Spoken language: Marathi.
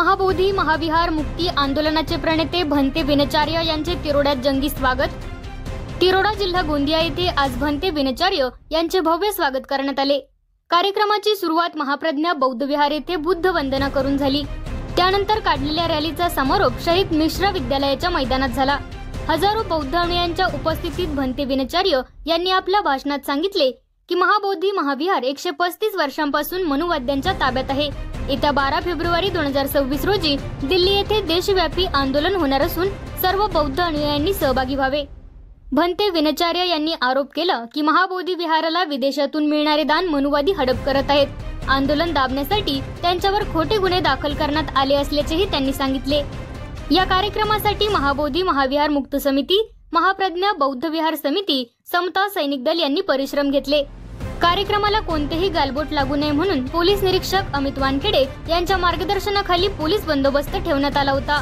महाबोधी महाविहार मुक्ती आंदोलनाचे प्रणेते भंते विनचार्य यांचे तिरोड्यात जंगी स्वागत। तिरोडा जिल्हा गोंदिया येथे आज भंते विनचार्य यांचे भव्य स्वागत करण्यात आले। कार्यक्रमाची सुरुवात महाप्रज्ञा बौद्ध विहार येथे बुद्ध वंदना करून झाली। त्यानंतर काढलेल्या रॅलीचा समारोप शहीद मिश्रा विद्यालयाच्या मैदानात झाला। हजारो बौद्ध अनुयायांच्या उपस्थितीत भंते विनचार्य यांनी आपल्या भाषणात सांगितले की महाबोधी महाविहार 135 वर्षांपासून मनुवाद्यांच्या ताब्यात आहे। येत्या 12 फेब्रुवारी 2026 रोजी दिल्ली येथे देशव्यापी आंदोलन होणार असून सर्व बौद्ध अनुयायांनी सहभागी व्हावे। भंते विनचार्य यांनी आरोप केला की महाबोधी विहाराला विदेशातून मिळणारे दान मनुवादी हडप करत आहेत। आंदोलन दाबण्यासाठी त्यांच्यावर खोटे गुन्हे दाखल करण्यात आले असल्याचेही त्यांनी सांगितले। या कार्यक्रमासाठी महाबोधी महाविहार मुक्त समिती, महाप्रज्ञा बौद्ध विहार समिती, समता सैनिक दल यांनी परिश्रम घेतले। कार्यक्रमाला कोणतेही गालबोट लागू नये म्हणून पोलीस निरीक्षक अमित वानखेडे यांच्या मार्गदर्शनाखाली पोलीस बंदोबस्त ठेवण्यात आला होता।